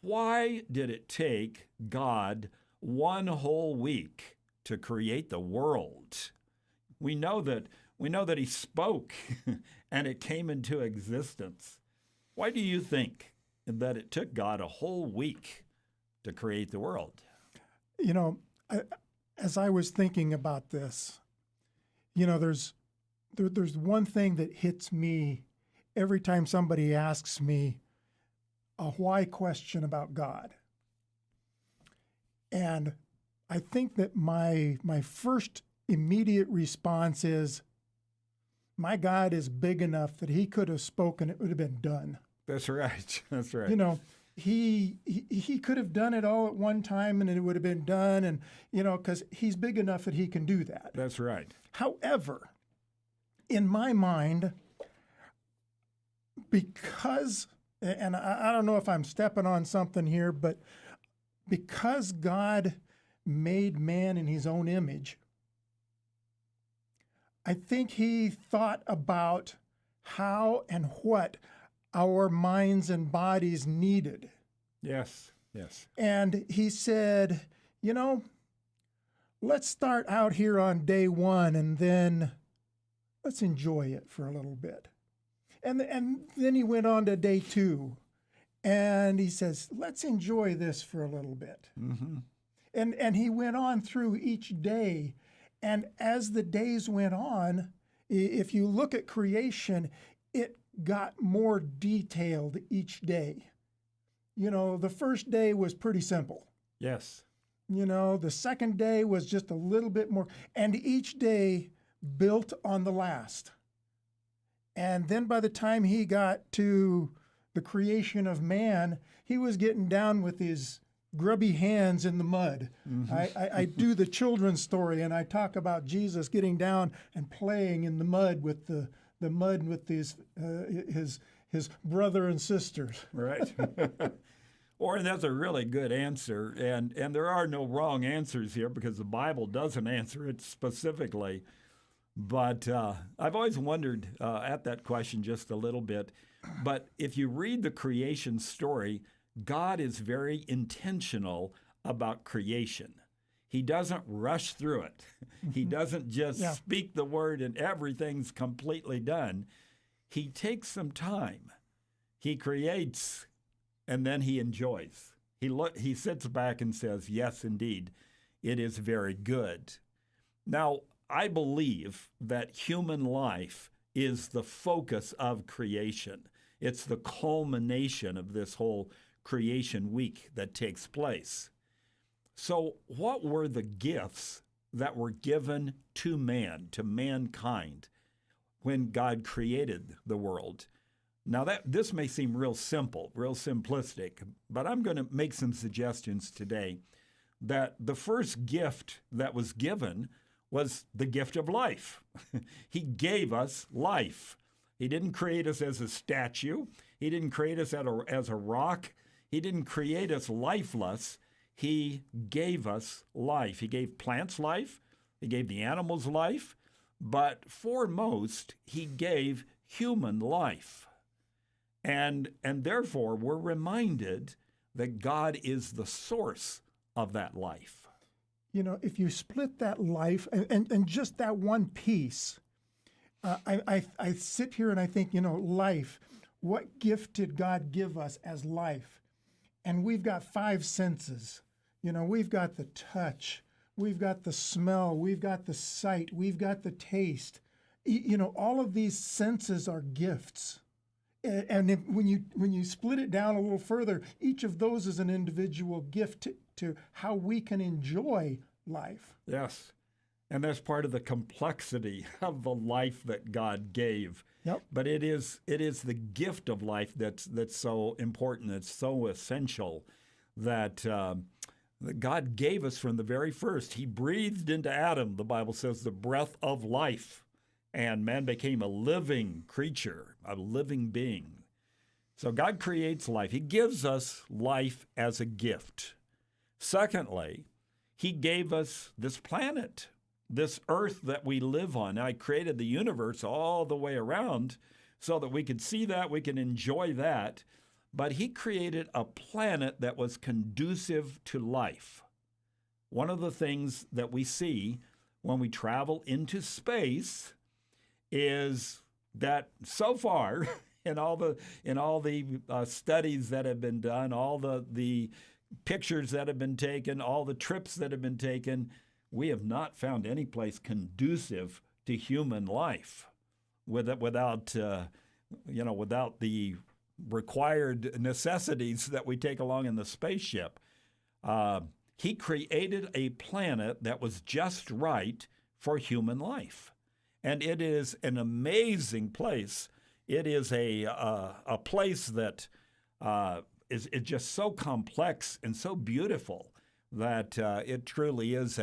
Why did it take God one whole week to create the world? We know that he spoke and it came into existence. Why do you think that it took God a whole week to create the world? You know, as I was thinking about this, there's one thing that hits me every time somebody asks me a why question about God. And I think that my first immediate response is, my God is big enough that he could have spoken, it would have been done. That's right. That's right. He could have done it all at one time and it would have been done, and because he's big enough that he can do that. That's right. However, in my mind, because, and I don't know if I'm stepping on something here, but because God made man in his own image, I think he thought about how and what our minds and bodies needed. Yes, yes. And he said, let's start out here on day one and then let's enjoy it for a little bit. And then he went on to day two and he says, let's enjoy this for a little bit. Mm-hmm. And he went on through each day. And as the days went on, if you look at creation, it got more detailed each day. The first day was pretty simple. Yes. The second day was just a little bit more. And each day built on the last. And then by the time he got to the creation of man, he was getting down with his grubby hands in the mud. Mm-hmm. I do the children's story, and I talk about Jesus getting down and playing in the mud with the mud with his brother and sisters. Right. Or that's a really good answer, and there are no wrong answers here because the Bible doesn't answer it specifically. But I've always wondered at that question just a little bit. But if you read the creation story, God is very intentional about creation. He doesn't rush through it. He doesn't just speak the word and everything's completely done. He takes some time. He creates and then he enjoys. He sits back and says, yes, indeed, it is very good. Now, I believe that human life is the focus of creation. It's the culmination of this whole creation week that takes place. So what were the gifts that were given to man, to mankind, when God created the world? Now this may seem real simple, real simplistic, but I'm going to make some suggestions today that the first gift that was given was the gift of life. He gave us life. He didn't create us as a statue. He didn't create us as a rock. He didn't create us lifeless. He gave us life. He gave plants life. He gave the animals life. But foremost, he gave human life. And therefore, we're reminded that God is the source of that life. If you split that life and just that one piece, I sit here and I think, life, what gift did God give us as life? And we've got 5 senses. We've got the touch, we've got the smell, we've got the sight, we've got the taste. All of these senses are gifts. And when you split it down a little further, each of those is an individual gift to how we can enjoy life. Yes. And that's part of the complexity of the life that God gave. Yep. But it is the gift of life that's so important, it's so essential that God gave us from the very first. He breathed into Adam, the Bible says, the breath of life. And man became a living creature, a living being. So God creates life. He gives us life as a gift. Secondly, he gave us this planet, this earth that we live on. Now, he created the universe all the way around so that we could see that, we can enjoy that. but he created a planet that was conducive to life. One of the things that we see when we travel into space is that so far, in all the studies that have been done, all the pictures that have been taken, all the trips that have been taken, we have not found any place conducive to human life without the required necessities that we take along in the spaceship. He created a planet that was just right for human life. And it is an amazing place. It is a place that is just so complex and so beautiful that it truly is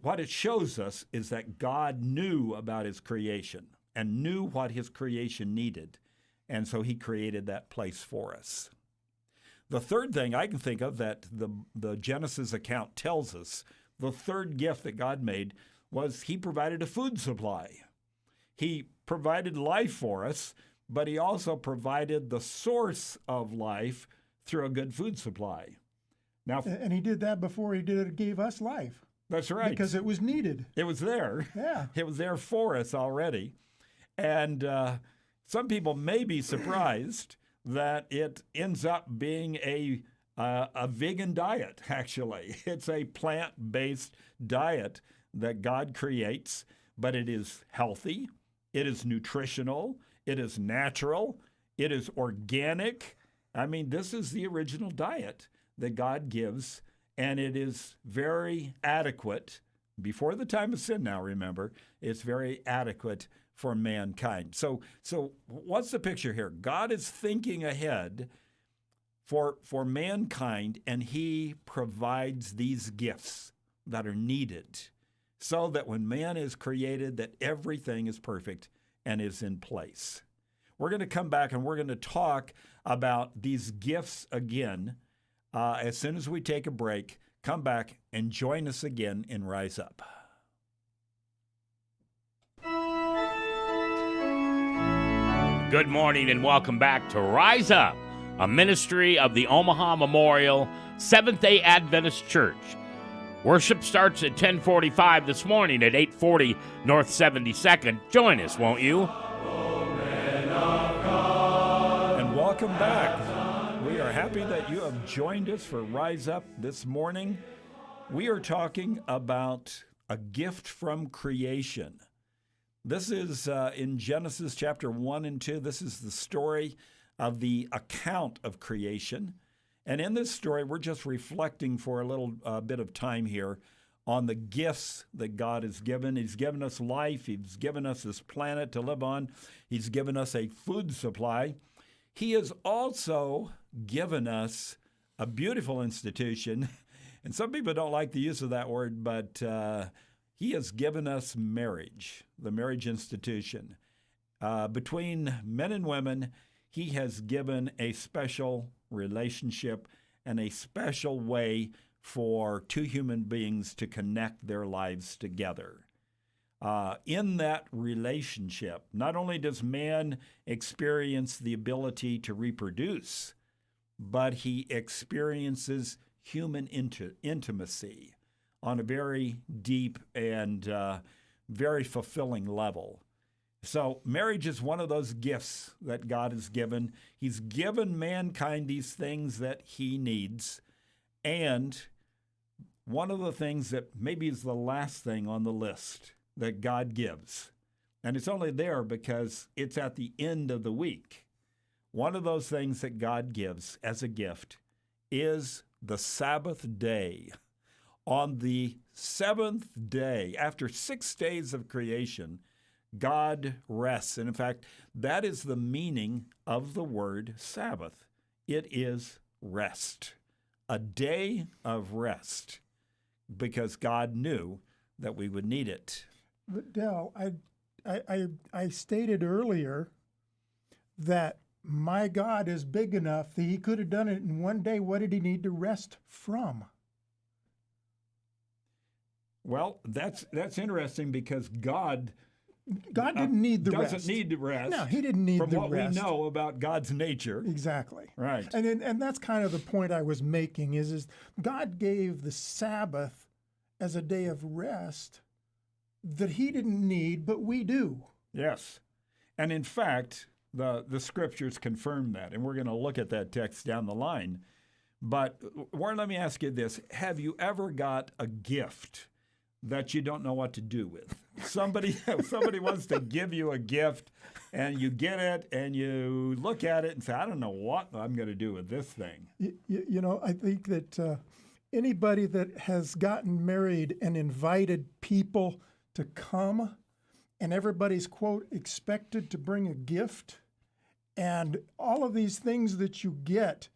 what it shows us is that God knew about his creation and knew what his creation needed. And so he created that place for us. The third thing I can think of that the Genesis account tells us, the third gift that God made was he provided a food supply. He provided life for us, but he also provided the source of life through a good food supply. Now, and he did that before he gave us life. That's right. Because it was needed. It was there. Yeah. It was there for us already. And some people may be surprised that it ends up being a vegan diet, actually. It's a plant-based diet that God creates, but it is healthy, it is nutritional, it is natural, it is organic. I mean, this is the original diet that God gives, and it is very adequate. Before the time of sin now, remember, it's very adequate for mankind. So what's the picture here? God is thinking ahead for mankind, and he provides these gifts that are needed so that when man is created, that everything is perfect and is in place. We're going to come back and we're going to talk about these gifts again as soon as we take a break. Come back and join us again in Rise Up. Good morning and welcome back to Rise Up, a ministry of the Omaha Memorial Seventh-day Adventist Church. Worship starts at 10:45 this morning at 840 North 72nd. Join us, won't you? And welcome back. We are happy that you have joined us for Rise Up this morning. We are talking about a gift from creation. This is in Genesis chapter 1 and 2. This is the story of the account of creation. And in this story, we're just reflecting for a little bit of time here on the gifts that God has given. He's given us life. He's given us this planet to live on. He's given us a food supply. He has also given us a beautiful institution. And some people don't like the use of that word, but he has given us marriage, the marriage institution. Between men and women, he has given a special relationship and a special way for two human beings to connect their lives together. In that relationship, not only does man experience the ability to reproduce, but he experiences human intimacy on a very deep and very fulfilling level. So marriage is one of those gifts that God has given. He's given mankind these things that he needs. And one of the things that maybe is the last thing on the list that God gives, and it's only there because it's at the end of the week. One of those things that God gives as a gift is the Sabbath day. On the seventh day, after 6 days of creation, God rests. And in fact, that is the meaning of the word Sabbath. It is rest, a day of rest, because God knew that we would need it. But Del, I stated earlier that my God is big enough that he could have done it in one day. What did he need to rest from? Well, that's interesting because God God didn't need the doesn't rest. need the rest. No, he didn't need from the what rest. we know about God's nature. Exactly. Right. And that's kind of the point I was making is God gave the Sabbath as a day of rest that he didn't need, but we do. Yes. And in fact, the scriptures confirm that. And we're going to look at that text down the line. But Warren, let me ask you this. Have you ever got a gift that you don't know what to do with? Somebody wants to give you a gift, and you get it, and you look at it and say, I don't know what I'm going to do with this thing. I think that anybody that has gotten married and invited people to come, and everybody's, quote, expected to bring a gift, and all of these things that you get,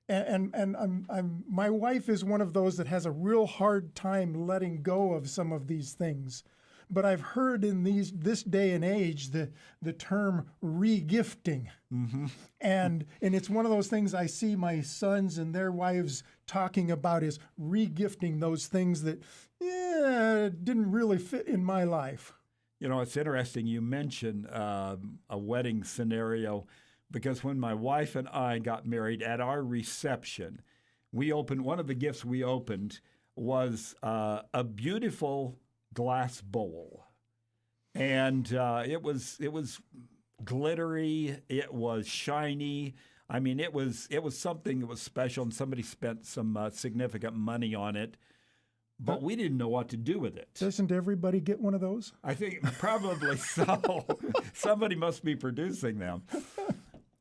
my wife is one of those that has a real hard time letting go of some of these things. But I've heard in this day and age the term re-gifting. Mm-hmm. And it's one of those things I see my sons and their wives talking about is re-gifting those things that didn't really fit in my life. You know, it's interesting you mention a wedding scenario, because when my wife and I got married at our reception, one of the gifts we opened was a beautiful glass bowl. And it was glittery, it was shiny. I mean, it was something that was special, and somebody spent some significant money on it. But we didn't know what to do with it. Doesn't everybody get one of those? I think probably so. Somebody must be producing them.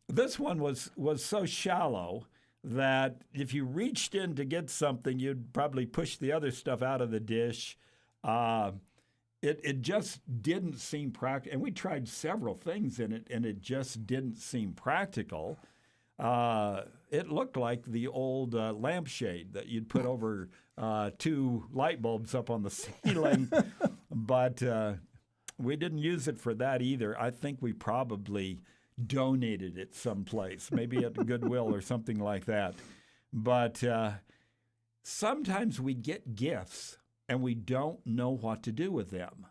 This one was so shallow that if you reached in to get something, you'd probably push the other stuff out of the dish. It just didn't seem practical. And we tried several things in it, and it just didn't seem practical. It looked like the old lampshade that you'd put over two light bulbs up on the ceiling. But we didn't use it for that either. I think we probably donated it someplace, maybe at Goodwill or something like that. But sometimes we get gifts and we don't know what to do with them.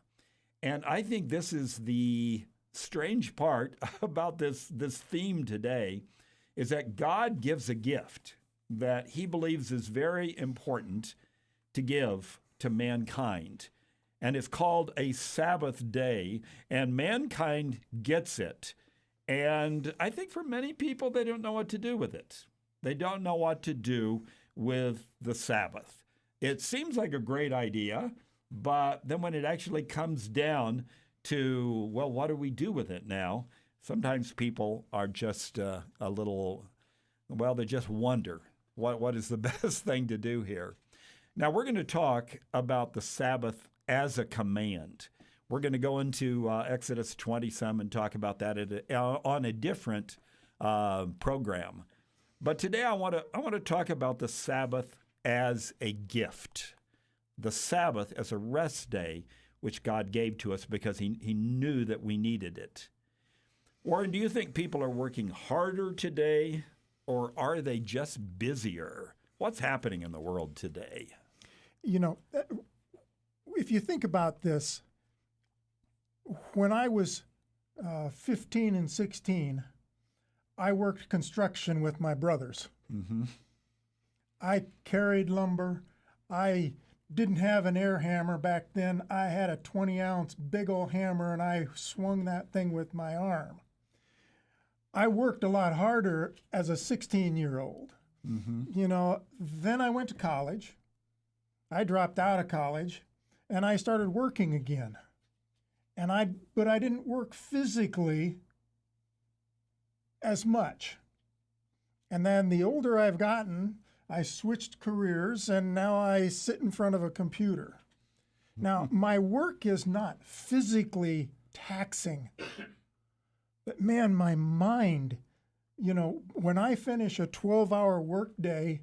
And I think this is the strange part about this theme today, is that God gives a gift that he believes is very important to give to mankind. And it's called a Sabbath day, and mankind gets it. And I think for many people, they don't know what to do with it. They don't know what to do with the Sabbath. It seems like a great idea, but then when it actually comes down to, well, what do we do with it now? Sometimes people are just a little, well, they just wonder what is the best thing to do here. Now, we're going to talk about the Sabbath as a command. We're going to go into Exodus 20 some and talk about that on a different program. But today I want to talk about the Sabbath as a gift, the Sabbath as a rest day, which God gave to us because he knew that we needed it. Warren, do you think people are working harder today, or are they just busier? What's happening in the world today? You know, if you think about this, when I was 15 and 16, I worked construction with my brothers. Mm-hmm. I carried lumber. I didn't have an air hammer back then. I had a 20-ounce big old hammer, and I swung that thing with my arm. I worked a lot harder as a 16-year-old. Mm-hmm. You know, then I went to college. I dropped out of college, and I started working again. But I didn't work physically as much. And then the older I've gotten, I switched careers, and now I sit in front of a computer. Now, my work is not physically taxing, but man, my mind, you know, when I finish a 12-hour workday,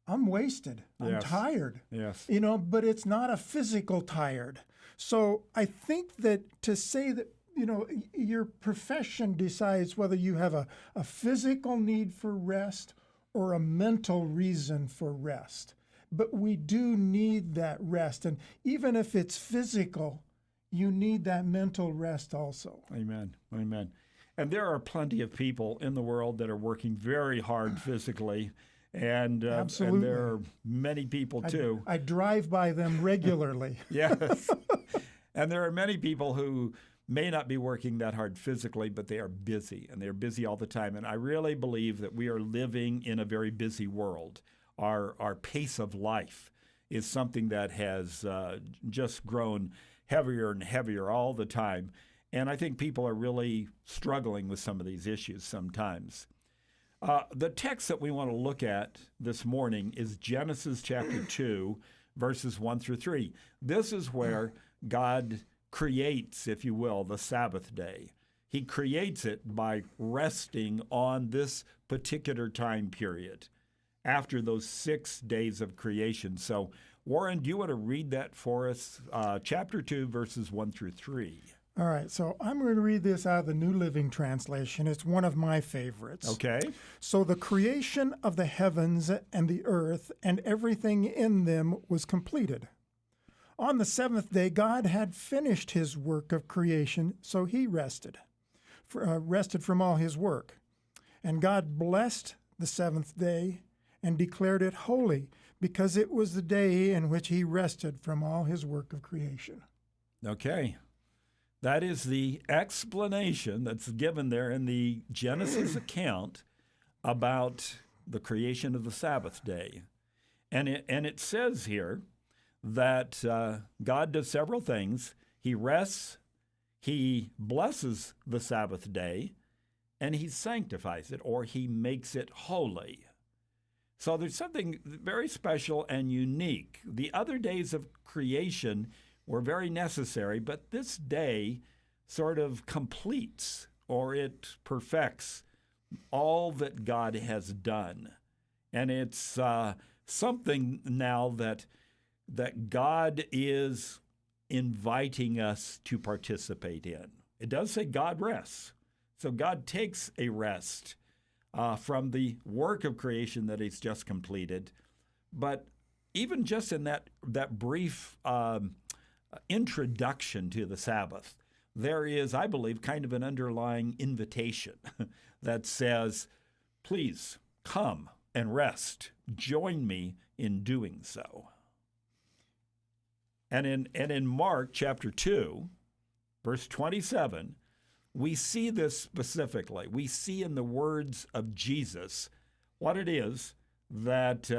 I'm wasted. I'm tired. Yes. You know, but it's not a physical tired. So I think that to say that, you know, your profession decides whether you have a physical need for rest or a mental reason for rest. But we do need that rest. And even if it's physical, you need that mental rest also. Amen. Amen. And there are plenty of people in the world that are working very hard physically, and Absolutely. and there are many people too. I drive by them regularly. Yes. And there are many people who may not be working that hard physically, but they are busy, and they're busy all the time. And I really believe that we are living in a very busy world. Our pace of life is something that has just grown heavier and heavier all the time. And I think people are really struggling with some of these issues sometimes. The text that we want to look at this morning is Genesis chapter 2, verses 1 through 3. This is where God creates, if you will, the Sabbath day. He creates it by resting on this particular time period after those 6 days of creation. So, Warren, do you want to read that for us? Chapter 2, verses 1 through 3. All right, so I'm going to read this out of the New Living Translation. It's one of my favorites. Okay. So the creation of the heavens and the earth and everything in them was completed. On the seventh day, God had finished his work of creation, so he rested from all his work. And God blessed the seventh day and declared it holy, because it was the day in which he rested from all his work of creation. Okay. That is the explanation that's given there in the Genesis account about the creation of the Sabbath day. And it says here that God does several things. He rests, he blesses the Sabbath day, and he sanctifies it, or he makes it holy. So there's something very special and unique. The other days of creation were very necessary, but this day sort of completes, or it perfects all that God has done. And it's something now that God is inviting us to participate in. It does say God rests. So God takes a rest from the work of creation that he's just completed. But even just in that brief introduction to the Sabbath, there is, I believe, kind of an underlying invitation that says, please come and rest. Join me in doing so. And in Mark chapter 2, verse 27, we see this specifically. We see in the words of Jesus what it is that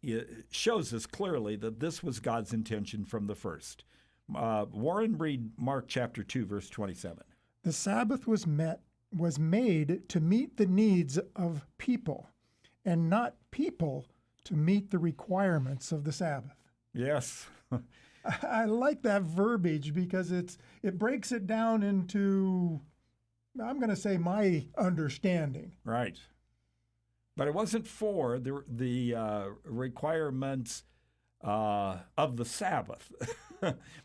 it shows us clearly that this was God's intention from the first. Warren, read Mark chapter 2, verse 27. The Sabbath was made to meet the needs of people, and not people to meet the requirements of the Sabbath. Yes. I like that verbiage because it breaks it down into, I'm going to say, my understanding. Right. But it wasn't for the requirements of the Sabbath.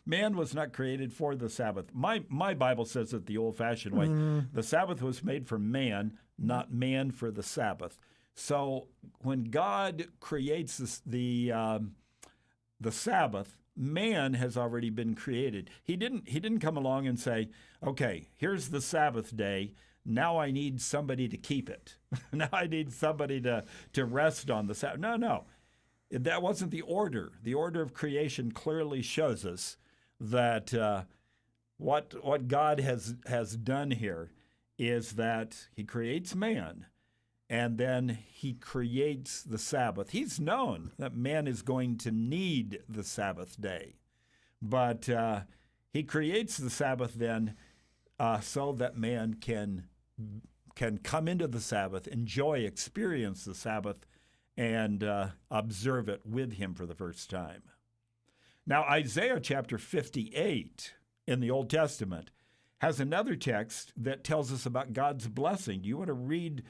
Man was not created for the Sabbath. My Bible says it the old-fashioned way. The Sabbath was made for man, not man for the Sabbath. So when God creates the Sabbath, man has already been created. He didn't come along and say, okay, here's the Sabbath day. Now I need somebody to keep it. Now I need somebody to rest on the Sabbath. No. That wasn't the order. The order of creation clearly shows us that what God has done here is that he creates man, and then he creates the Sabbath. He's known that man is going to need the Sabbath day, but he creates the Sabbath then so that man can come into the Sabbath, experience the Sabbath, and observe it with him for the first time. Now, Isaiah chapter 58 in the Old Testament has another text that tells us about God's blessing. Do you want to read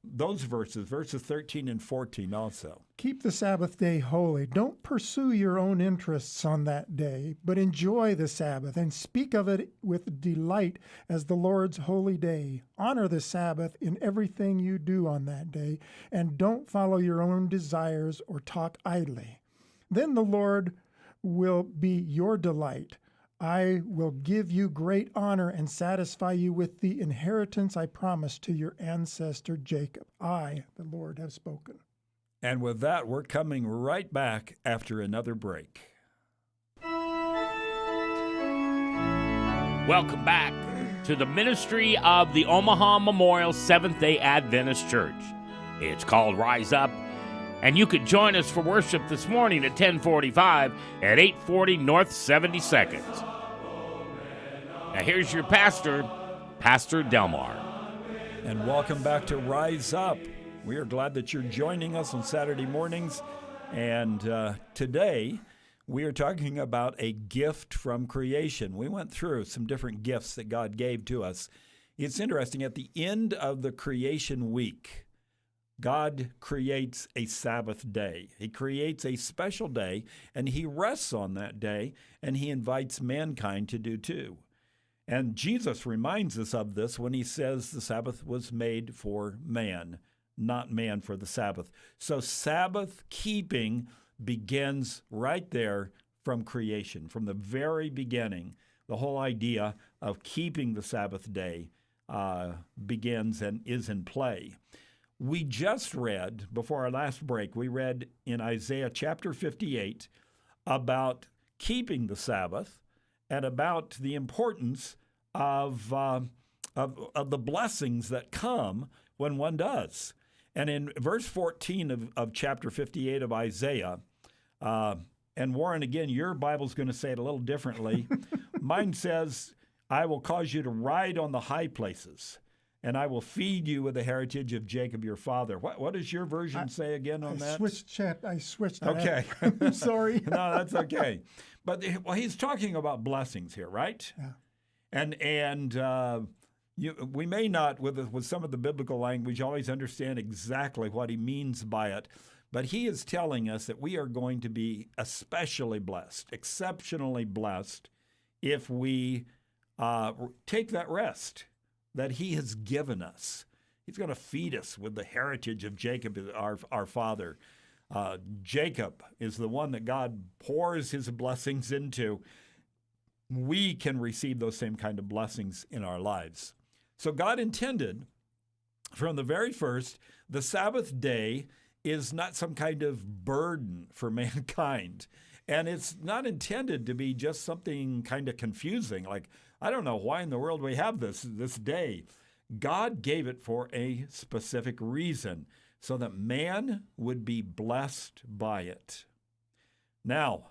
those verses 13 and 14 also? Keep the Sabbath day holy. Don't pursue your own interests on that day, but enjoy the Sabbath and speak of it with delight as the Lord's holy day. Honor the Sabbath in everything you do on that day, and don't follow your own desires or talk idly. Then the Lord will be your delight, I will give you great honor and satisfy you with the inheritance I promised to your ancestor Jacob. I, the Lord, have spoken. And with that, we're coming right back after another break. Welcome back to the ministry of the Omaha Memorial Seventh-day Adventist Church. It's called Rise Up, and you could join us for worship this morning at 1045 at 840 North 72nd. Now here's your pastor, Pastor Delmar. And welcome back to Rise Up. We are glad that you're joining us on Saturday mornings. And today, we are talking about a gift from creation. We went through some different gifts that God gave to us. It's interesting, at the end of the creation week, God creates a Sabbath day. He creates a special day, and he rests on that day, and he invites mankind to do too. And Jesus reminds us of this when he says the Sabbath was made for man, not man for the Sabbath. So Sabbath keeping begins right there from creation, from the very beginning. The whole idea of keeping the Sabbath day begins and is in play. We just read, before our last break, we read in Isaiah chapter 58 about keeping the Sabbath and about the importance of the blessings that come when one does. And in verse 14 of chapter 58 of Isaiah, and Warren, again, your Bible's going to say it a little differently. Mine says, I will cause you to ride on the high places, and I will feed you with the heritage of Jacob your father. What does your version say again on that? I switched. Okay. I'm sorry. No, that's okay. But he's talking about blessings here, right? Yeah. And we may not, with some of the biblical language, always understand exactly what he means by it. But he is telling us that we are going to be especially blessed, exceptionally blessed, if we take that rest that he has given us. He's going to feed us with the heritage of Jacob, our father. Jacob is the one that God pours his blessings into. We can receive those same kind of blessings in our lives. So God intended from the very first, the Sabbath day is not some kind of burden for mankind. And it's not intended to be just something kind of confusing, like, I don't know why in the world we have this day. God gave it for a specific reason, so that man would be blessed by it. Now,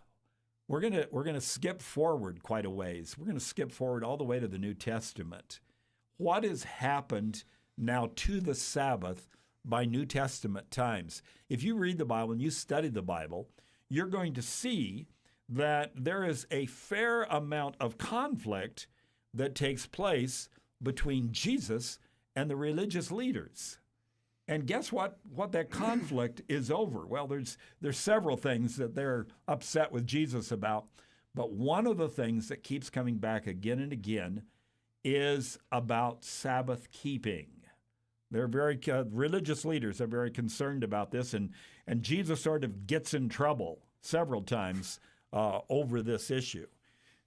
we're gonna skip forward quite a ways. We're going to skip forward all the way to the New Testament. What has happened now to the Sabbath by New Testament times? If you read the Bible and you study the Bible, you're going to see that there is a fair amount of conflict that takes place between Jesus and the religious leaders. And guess what that conflict is over? Well, there's several things that they're upset with Jesus about, but one of the things that keeps coming back again and again is about Sabbath keeping. They're very religious leaders are very concerned about this, and Jesus sort of gets in trouble several times over this issue.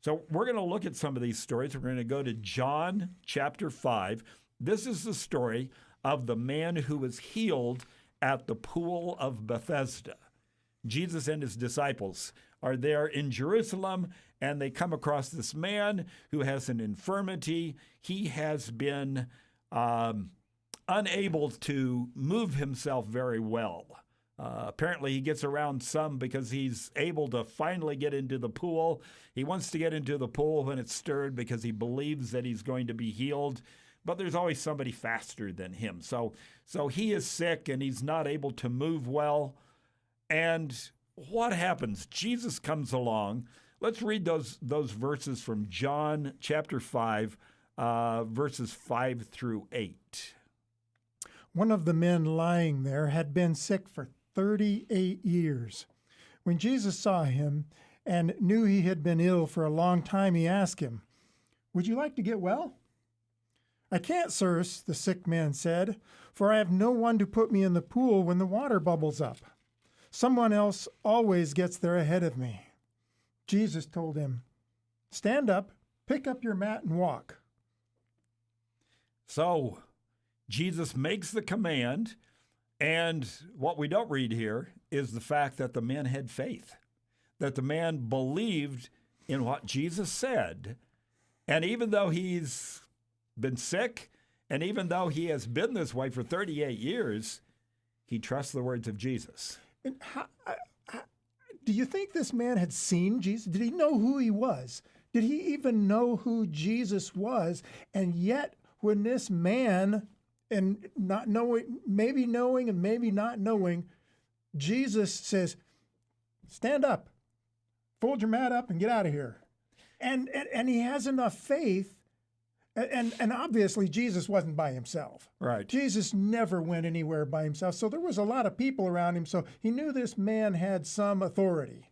So we're going to look at some of these stories. We're going to go to John chapter 5. This is the story of the man who was healed at the pool of Bethesda. Jesus and his disciples are there in Jerusalem, and they come across this man who has an infirmity. He has been unable to move himself very well. Apparently, he gets around some because he's able to finally get into the pool. He wants to get into the pool when it's stirred because he believes that he's going to be healed. But there's always somebody faster than him. So he is sick and he's not able to move well. And what happens? Jesus comes along. Let's read those verses from John chapter 5, verses 5 through 8. One of the men lying there had been sick for 38 years. When Jesus saw him and knew he had been ill for a long time, he asked him, "Would you like to get well?" "I can't, sirs," the sick man said, "for I have no one to put me in the pool when the water bubbles up. Someone else always gets there ahead of me." Jesus told him, Stand up, pick up your mat, and walk. So Jesus makes the command, and what we don't read here is the fact that the man had faith, that the man believed in what Jesus said. And even though he's been sick, and even though he has been this way for 38 years, he trusts the words of Jesus. And do you think this man had seen Jesus? Did he know who he was? Did he even know who Jesus was? And yet, when this man, and not knowing, maybe knowing and maybe not knowing, Jesus says, stand up, fold your mat up and get out of here. And he has enough faith. And obviously, Jesus wasn't by himself. Right. Jesus never went anywhere by himself. So there was a lot of people around him. So he knew this man had some authority.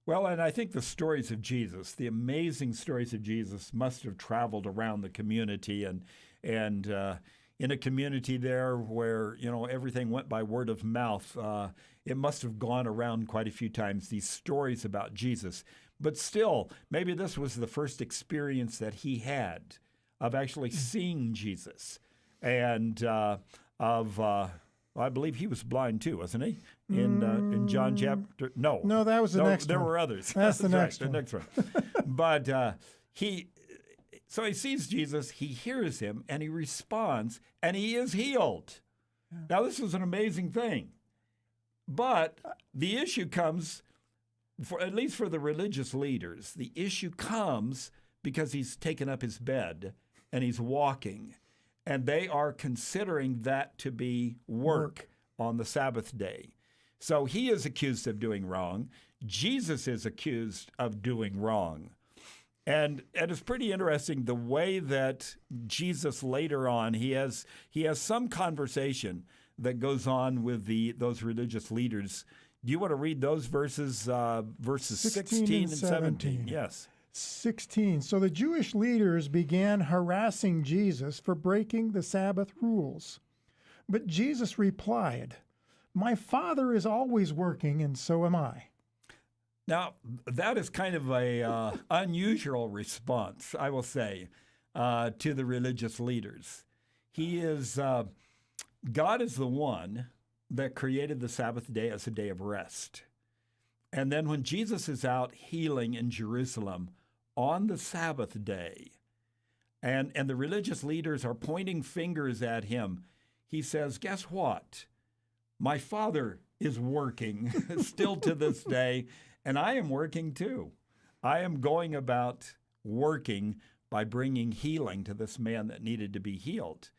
Well, and I think the stories of Jesus, the amazing stories of Jesus, must have traveled around the community, and in a community there where everything went by word of mouth, it must have gone around quite a few times, these stories about Jesus. But still, maybe this was the first experience that he had of actually seeing Jesus, and I believe he was blind too, wasn't he? In John chapter no, that was the next there one. were others. That's the next right, one. The next one. But he sees Jesus, he hears him, and he responds, and he is healed. Yeah. Now this is an amazing thing, but the issue comes, at least for the religious leaders, the issue comes because he's taken up his bed and he's walking, and they are considering that to be work on the Sabbath day. So he is accused of doing wrong. Jesus is accused of doing wrong. And it's pretty interesting the way that Jesus later on, he has some conversation that goes on with those religious leaders. Do you want to read those verses 16 and 17? Yes. 16. So the Jewish leaders began harassing Jesus for breaking the Sabbath rules. But Jesus replied, "My Father is always working, and so am I." Now, that is kind of a unusual response, I will say, to the religious leaders. God is the one that created the Sabbath day as a day of rest. And then when Jesus is out healing in Jerusalem on the Sabbath day, and the religious leaders are pointing fingers at him, he says, guess what? My Father is working still to this day, and I am working too. I am going about working by bringing healing to this man that needed to be healed.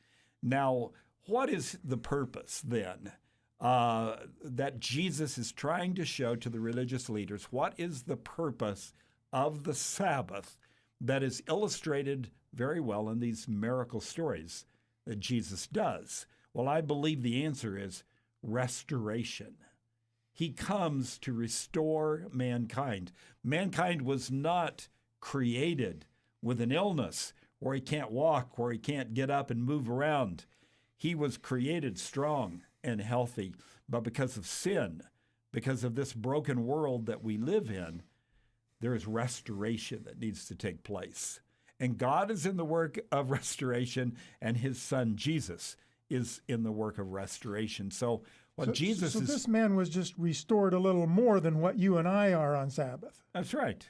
Now, what is the purpose then that Jesus is trying to show to the religious leaders? What is the purpose of the Sabbath that is illustrated very well in these miracle stories that Jesus does? Well, I believe the answer is restoration. He comes to restore mankind. Mankind was not created with an illness where he can't walk, where he can't get up and move around. He was created strong and healthy, but because of sin, because of this broken world that we live in, there is restoration that needs to take place. And God is in the work of restoration, and his son Jesus is in the work of restoration. So this man was just restored a little more than what you and I are on Sabbath. That's right.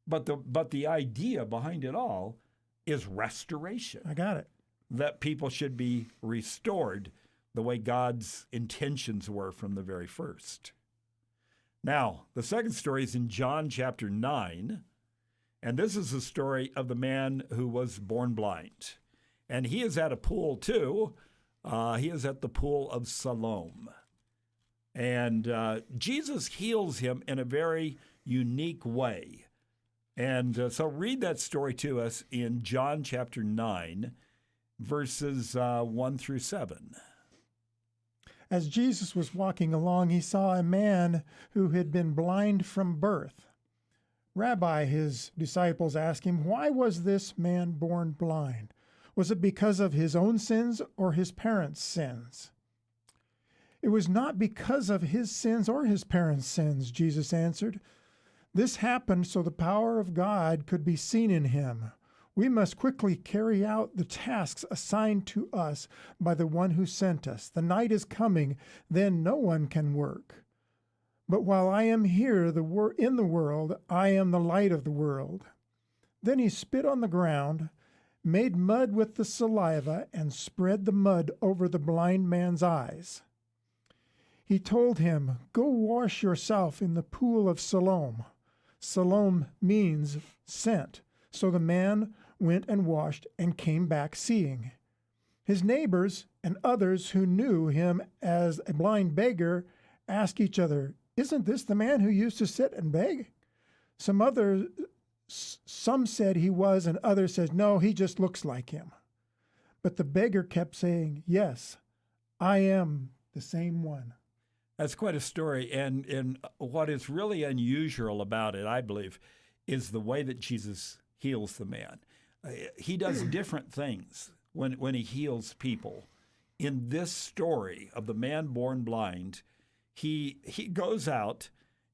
But the idea behind it all is restoration. I got it. That people should be restored the way God's intentions were from the very first. Now, the second story is in John chapter 9, and this is the story of the man who was born blind. And he is at a pool too. He is at the pool of Siloam. And Jesus heals him in a very unique way. And so read that story to us in John chapter 9, verses 1 through 7. As Jesus was walking along, he saw a man who had been blind from birth. "Rabbi," his disciples asked him, "why was this man born blind? Was it because of his own sins or his parents' sins?" "It was not because of his sins or his parents' sins," Jesus answered. This happened so the power of God could be seen in him. We must quickly carry out the tasks assigned to us by the one who sent us. The night is coming, then no one can work. But while I am here in the world, I am the light of the world. Then he spit on the ground, made mud with the saliva, and spread the mud over the blind man's eyes. He told him, "Go wash yourself in the pool of Siloam." Siloam means sent. So the man went and washed and came back seeing. His neighbors and others who knew him as a blind beggar asked each other, "Isn't this the man who used to sit and beg?" Some said he was, and others said, "No, he just looks like him." But the beggar kept saying, "Yes, I am the same one." That's quite a story. And what is really unusual about it, I believe, is the way that Jesus heals the man. He does different things when he heals people. In this story of the man born blind, he goes out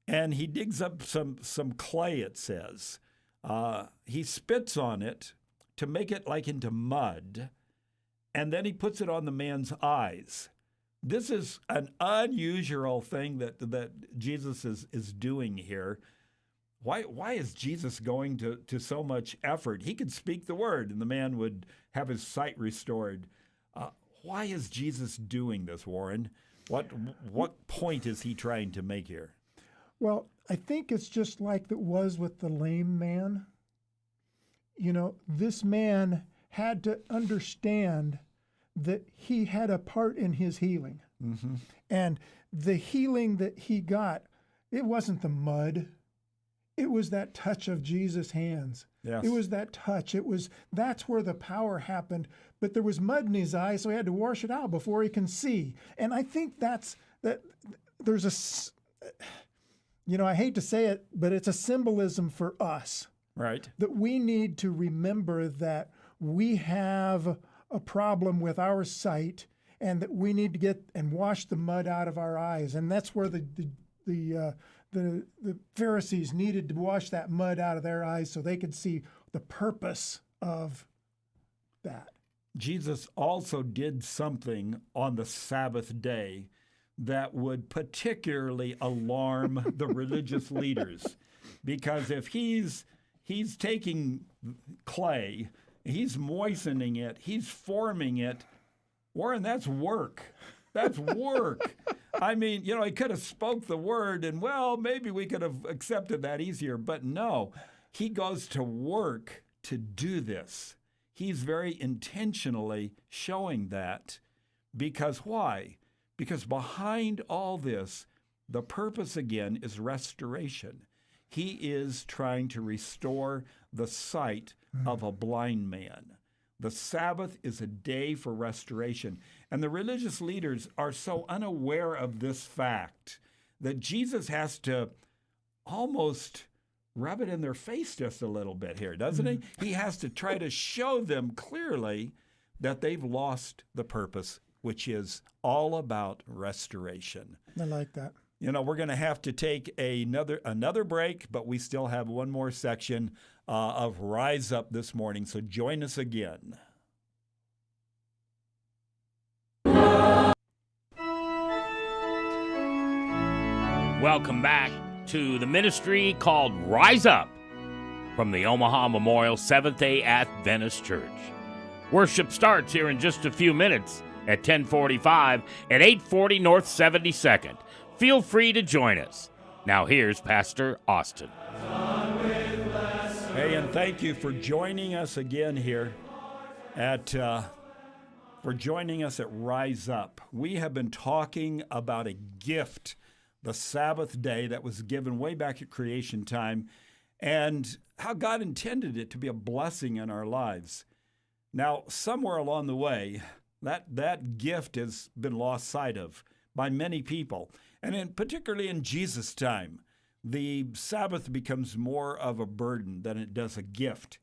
and he digs up some clay, it says. He spits on it to make it like into mud, and then he puts it on the man's eyes. This is an unusual thing that Jesus is doing here. Why is Jesus going to so much effort? He could speak the word and the man would have his sight restored. Why is Jesus doing this, Warren? What point is he trying to make here? Well, I think it's just like it was with the lame man. You know, this man had to understand that he had a part in his healing. Mm-hmm. And the healing that he got, it wasn't the mud. It was that touch of Jesus' hands. Yes. It was that touch. That's where the power happened. But there was mud in his eyes, so he had to wash it out before he can see. And I think that there's I hate to say it, but it's a symbolism for us. Right. That we need to remember that we have a problem with our sight, and that we need to get and wash the mud out of our eyes. And that's where the Pharisees needed to wash that mud out of their eyes so they could see the purpose of that. Jesus also did something on the Sabbath day that would particularly alarm the religious leaders, because if he's taking clay, he's moistening it, he's forming it, Warren, that's work. That's work. I mean, he could have spoke the word and, well, maybe we could have accepted that easier. But no, he goes to work to do this. He's very intentionally showing that. Because why? Because behind all this, the purpose again is restoration. He is trying to restore the sight of a blind man. The Sabbath is a day for restoration. And the religious leaders are so unaware of this fact that Jesus has to almost rub it in their face just a little bit here, doesn't he? He has to try to show them clearly that they've lost the purpose, which is all about restoration. I like that. We're going to have to take another break, but we still have one more section of Rise Up this morning, so join us again. Welcome back to the ministry called Rise Up from the Omaha Memorial Seventh-day Adventist Church. Worship starts here in just a few minutes at 10:45 at 840 North 72nd. Feel free to join us. Now here's Pastor Austin. Hey, and thank you for joining us again here for joining us at Rise Up. We have been talking about a gift, the Sabbath day that was given way back at creation time, and how God intended it to be a blessing in our lives. Now, somewhere along the way, that gift has been lost sight of by many people. And particularly in Jesus' time, the Sabbath becomes more of a burden than it does a gift.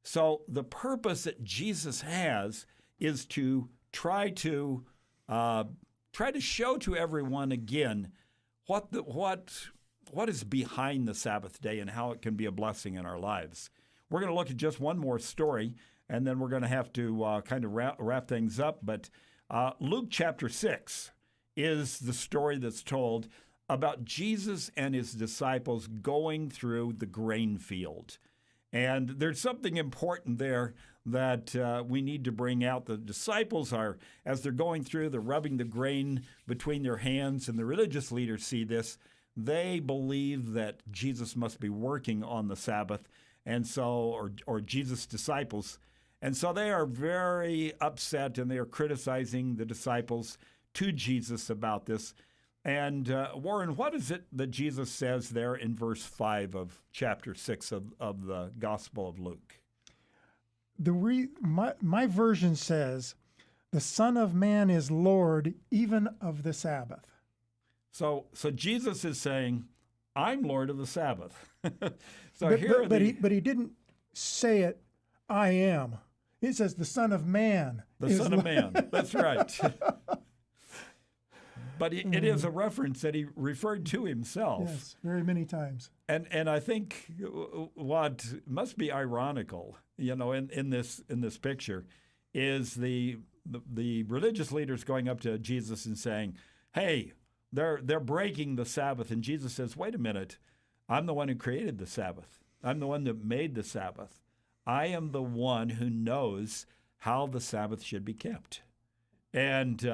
So the purpose that Jesus has is to try to show to everyone again what what is behind the Sabbath day and how it can be a blessing in our lives. We're going to look at just one more story, and then we're going to have to kind of wrap things up. But Luke chapter 6 is the story that's told about Jesus and his disciples going through the grain field. And there's something important there that we need to bring out. The disciples are, as they're going through, they're rubbing the grain between their hands, and the religious leaders see this. They believe that Jesus must be working on the Sabbath, and so, or Jesus' disciples. And so they are very upset, and they are criticizing the disciples to Jesus about this. And Warren, what is it that Jesus says there in verse 5 of chapter 6 of the Gospel of Luke? My version says, the Son of Man is Lord even of the Sabbath. So Jesus is saying, I'm Lord of the Sabbath. But he didn't say it, I am. He says the Son of Man. The Son of Man. That's right. But it is a reference that he referred to himself. Yes, very many times. And I think what must be ironical, in this picture, is the religious leaders going up to Jesus and saying, "Hey, they're breaking the Sabbath," and Jesus says, "Wait a minute, I'm the one who created the Sabbath. I'm the one that made the Sabbath. I am the one who knows how the Sabbath should be kept." And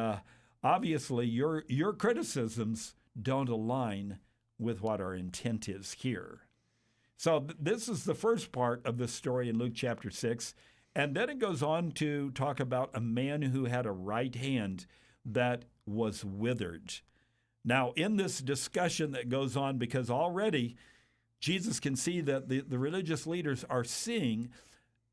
obviously, your criticisms don't align with what our intent is here. So this is the first part of this story in Luke chapter 6. And then it goes on to talk about a man who had a right hand that was withered. Now, in this discussion that goes on, because already Jesus can see that the religious leaders are seeing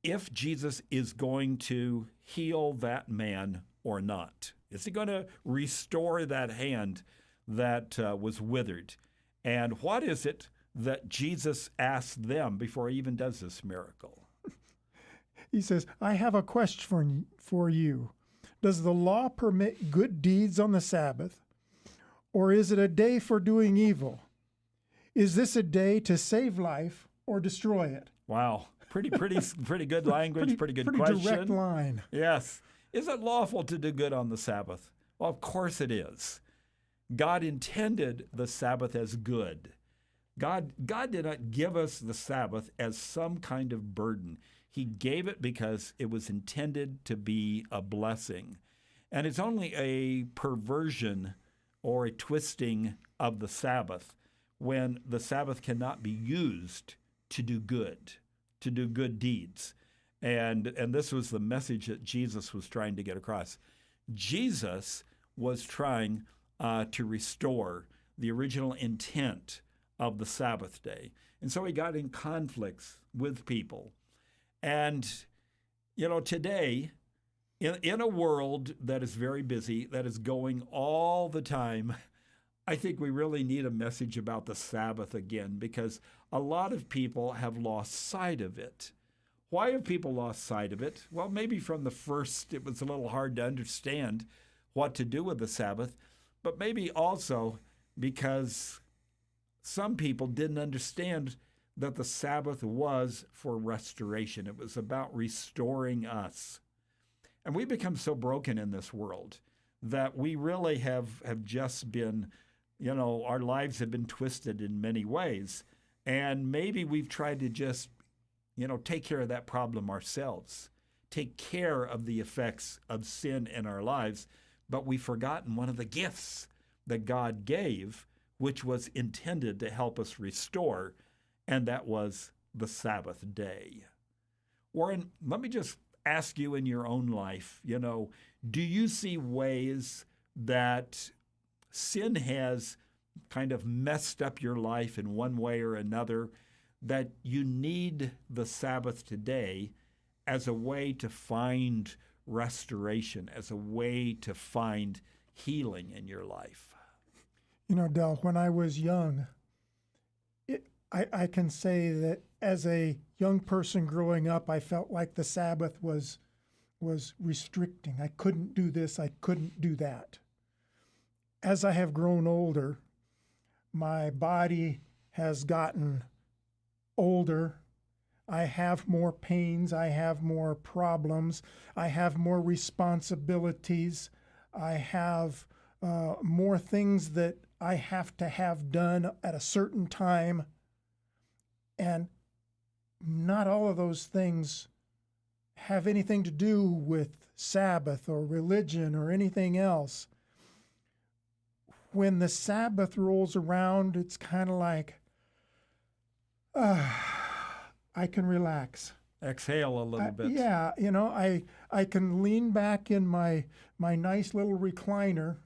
if Jesus is going to heal that man or not. Is he going to restore that hand that was withered? And what is it that Jesus asks them before he even does this miracle? He says, I have a question for you. Does the law permit good deeds on the Sabbath, or is it a day for doing evil? Is this a day to save life or destroy it? Wow. Pretty good language, pretty good question. Pretty direct line. Yes. Is it lawful to do good on the Sabbath? Well, of course it is. God intended the Sabbath as good. God did not give us the Sabbath as some kind of burden. He gave it because it was intended to be a blessing. And it's only a perversion or a twisting of the Sabbath when the Sabbath cannot be used to do good deeds. And this was the message that Jesus was trying to get across. Jesus was trying to restore the original intent of the Sabbath day. And so he got in conflicts with people. And, today, in a world that is very busy, that is going all the time, I think we really need a message about the Sabbath again, because a lot of people have lost sight of it. Why have people lost sight of it? Well, maybe from the first it was a little hard to understand what to do with the Sabbath, but maybe also because some people didn't understand that the Sabbath was for restoration. It was about restoring us. And we become so broken in this world that we really have just been, our lives have been twisted in many ways. And maybe we've tried to just take care of that problem ourselves, take care of the effects of sin in our lives, but we've forgotten one of the gifts that God gave, which was intended to help us restore, and that was the Sabbath day. Warren, let me just ask you in your own life, do you see ways that sin has kind of messed up your life in one way or another, that you need the Sabbath today as a way to find restoration, as a way to find healing in your life? Del, when I was young, I can say that as a young person growing up, I felt like the Sabbath was restricting. I couldn't do this, I couldn't do that. As I have grown older, my body has gotten older. I have more pains. I have more problems. I have more responsibilities. I have more things that I have to have done at a certain time. And not all of those things have anything to do with Sabbath or religion or anything else. When the Sabbath rolls around, it's kind of like, I can relax. Exhale a little bit. Yeah, I can lean back in my nice little recliner,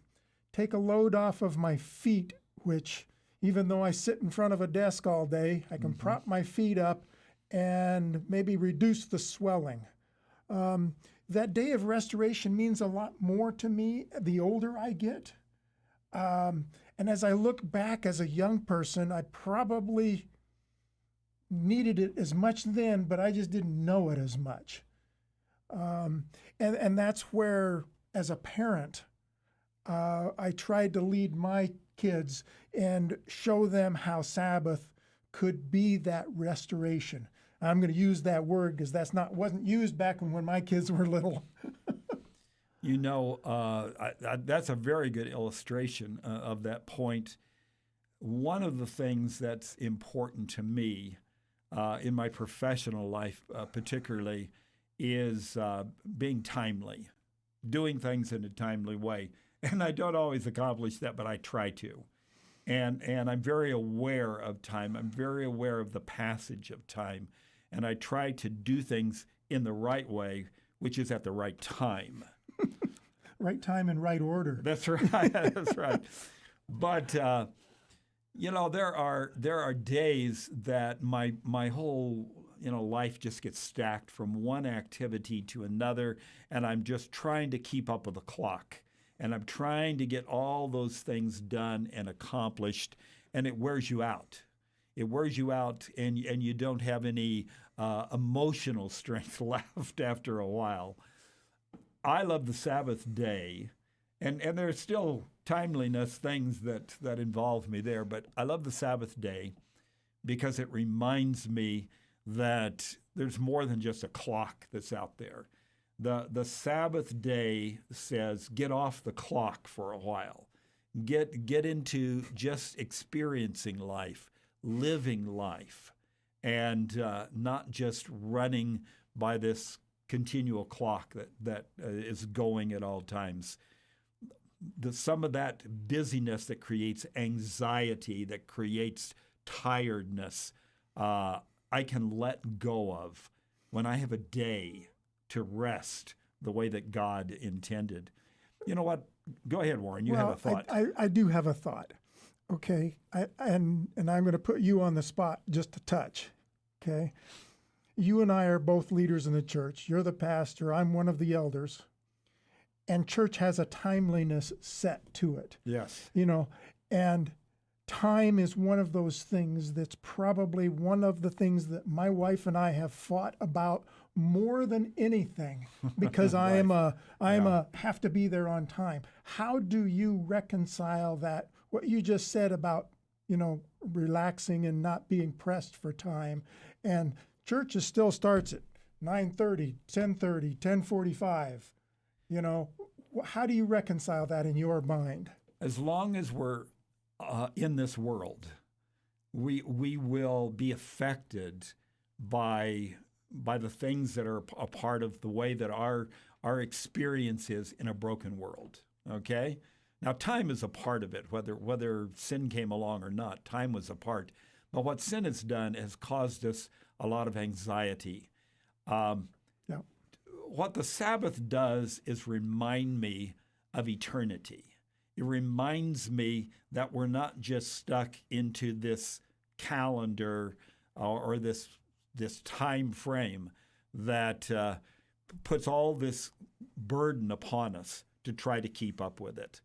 take a load off of my feet, which even though I sit in front of a desk all day, I can prop my feet up and maybe reduce the swelling. That day of restoration means a lot more to me the older I get. And as I look back as a young person, I probably needed it as much then, but I just didn't know it as much. And that's where, as a parent, I tried to lead my kids and show them how Sabbath could be that restoration. I'm going to use that word because wasn't used back when my kids were little. That's a very good illustration of that point. One of the things that's important to me in my professional life particularly is being timely, doing things in a timely way. And I don't always accomplish that, but I try to. And I'm very aware of time. I'm very aware of the passage of time. And I try to do things in the right way, which is at the right time. Right time and right order. That's right. That's right. But there are days that my whole life just gets stacked from one activity to another, and I'm just trying to keep up with the clock, and I'm trying to get all those things done and accomplished, and it wears you out. It wears you out, and you don't have any emotional strength left after a while. I love the Sabbath day, and there's still timeliness things that involve me there, but I love the Sabbath day because it reminds me that there's more than just a clock that's out there. The Sabbath day says, get off the clock for a while. Get into just experiencing life, living life, and not just running by this continual clock that is going at all times. Some of that busyness that creates anxiety, that creates tiredness, I can let go of when I have a day to rest the way that God intended. You know what? Go ahead, Warren. You have a thought. I do have a thought. Okay, and I'm going to put you on the spot just a touch. Okay, you and I are both leaders in the church. You're the pastor. I'm one of the elders. And church has a timeliness set to it. Yes. And time is one of those things that's probably one of the things that my wife and I have fought about more than anything because right. I have to be there on time. How do you reconcile that, what you just said about, relaxing and not being pressed for time? And church still starts at 9:30, 10:30, 10:45. How do you reconcile that in your mind? As long as we're in this world, we will be affected by the things that are a part of the way that our experience is in a broken world. Okay? Now, time is a part of it, whether sin came along or not. Time was a part. But what sin has done has caused us a lot of anxiety. What the Sabbath does is remind me of eternity. It reminds me that we're not just stuck into this calendar or this time frame that puts all this burden upon us to try to keep up with it.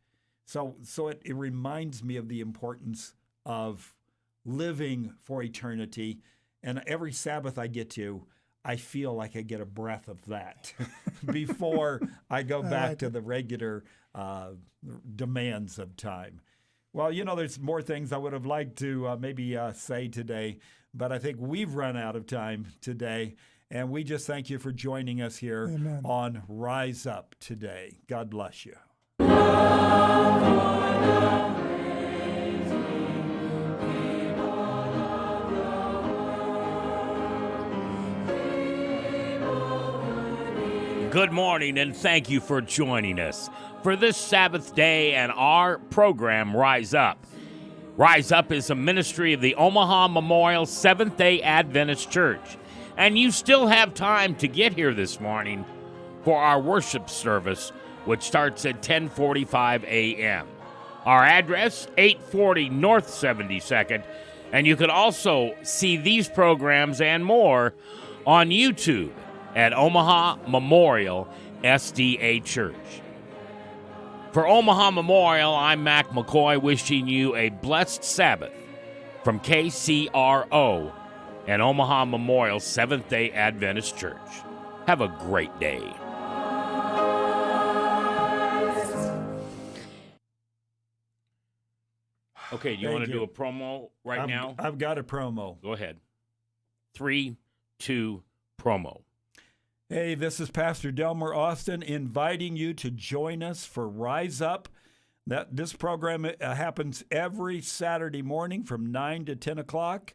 So it reminds me of the importance of living for eternity. And every Sabbath I get to, I feel like I get a breath of that before I go back to the regular demands of time. Well, there's more things I would have liked to maybe say today, but I think we've run out of time today. And we just thank you for joining us here Amen. on Rise Up today. God bless you. Good morning, and thank you for joining us for this Sabbath day and our program, Rise Up. Rise Up is a ministry of the Omaha Memorial Seventh-day Adventist Church, and you still have time to get here this morning for our worship service, which starts at 10:45 a.m. Our address, 840 North 72nd, and you can also see these programs and more on YouTube at Omaha Memorial SDA Church. For Omaha Memorial, I'm Mac McCoy, wishing you a blessed Sabbath from KCRO and Omaha Memorial Seventh-day Adventist Church. Have a great day. Okay, do you want to do a promo now? I've got a promo. Go ahead. 3, 2, promo. Hey, this is Pastor Delmar Austin inviting you to join us for Rise Up. This program happens every Saturday morning from 9 to 10 o'clock.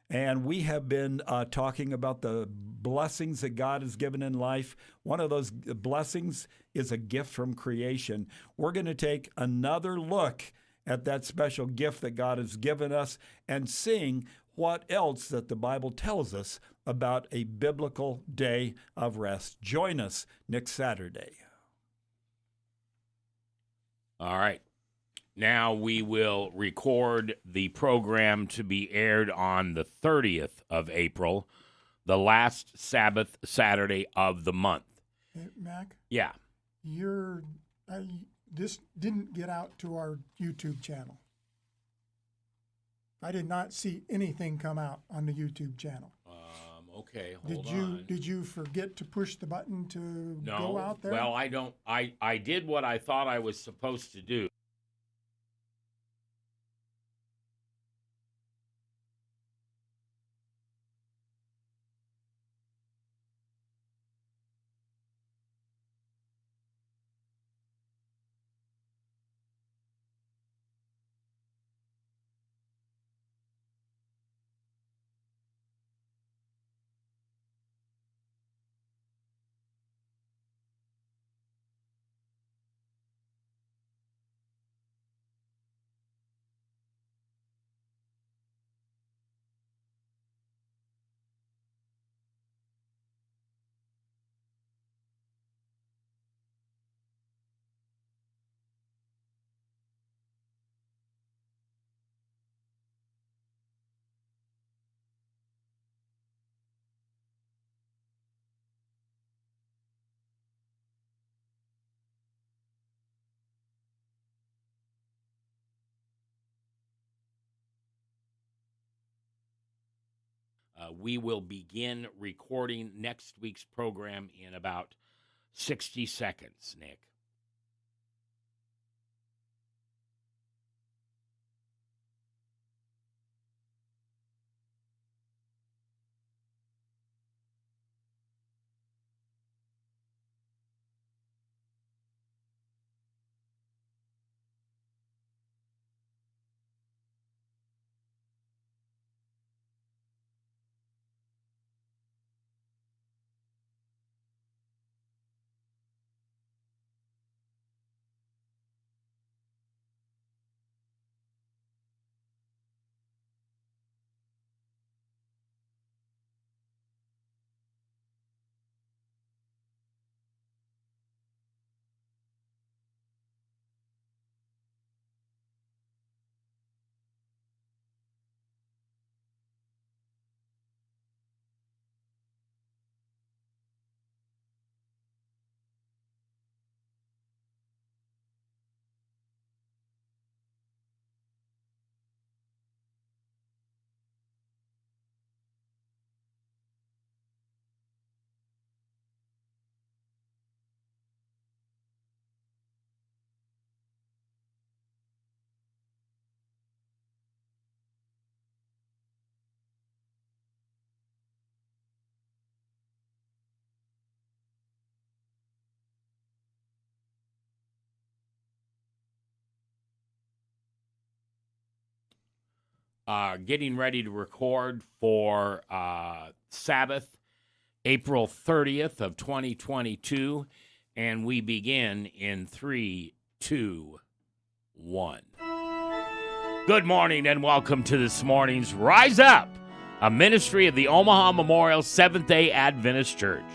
And we have been talking about the blessings that God has given in life. One of those blessings is a gift from creation. We're going to take another look at that special gift that God has given us and seeing what else that the Bible tells us about a biblical day of rest. Join us next Saturday. All right. Now we will record the program to be aired on the 30th of April, the last Sabbath Saturday of the month. Hey, Mac, Yeah. this didn't get out to our YouTube channel. I did not see anything come out on the YouTube channel. Okay, hold on. Did you forget to push the button to No. go out there? Well, I don't. I did what I thought I was supposed to do. We will begin recording next week's program in about 60 seconds, Nick. getting ready to record for Sabbath, April 30th of 2022, and we begin in 3, 2, 1. Good morning and welcome to this morning's Rise Up, a ministry of the Omaha Memorial Seventh-day Adventist Church.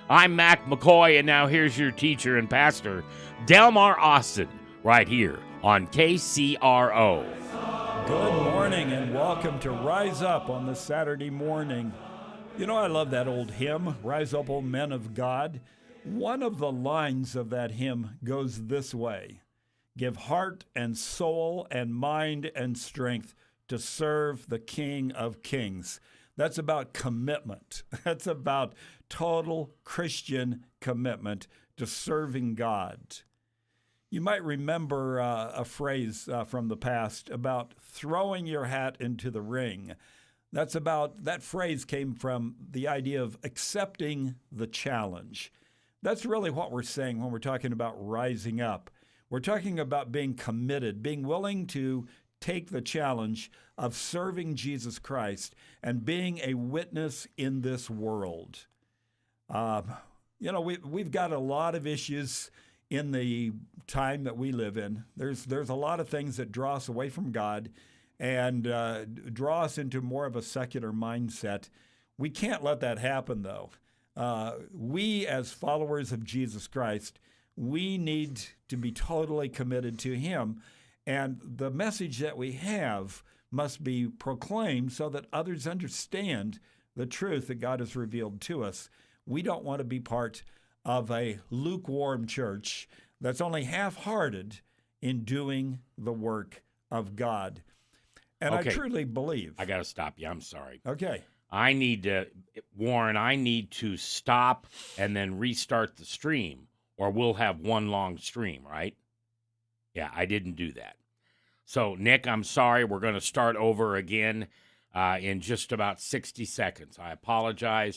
I'm Mac McCoy, and now here's your teacher and pastor, Delmar Austin, right here on KCRO. Good morning and welcome to Rise Up on this Saturday morning. You know, I love that old hymn, Rise Up, O Men of God. One of the lines of that hymn goes this way: give heart and soul and mind and strength to serve the King of Kings. That's about commitment. That's about total Christian commitment to serving God. You might remember a phrase from the past about throwing your hat into the ring. That phrase came from the idea of accepting the challenge. That's really what we're saying when we're talking about rising up. We're talking about being committed, being willing to take the challenge of serving Jesus Christ and being a witness in this world. We've got a lot of issues in the time that we live in. There's a lot of things that draw us away from God and draw us into more of a secular mindset. We can't let that happen, though. We, as followers of Jesus Christ, we need to be totally committed to Him. And the message that we have must be proclaimed so that others understand the truth that God has revealed to us. We don't want to be part of a lukewarm church that's only half-hearted in doing the work of God. And Okay. I truly believe. I got to stop you. I'm sorry. Okay. I need to stop and then restart the stream, or we'll have one long stream, right? Yeah, I didn't do that. So, Nick, I'm sorry. We're going to start over again in just about 60 seconds. I apologize.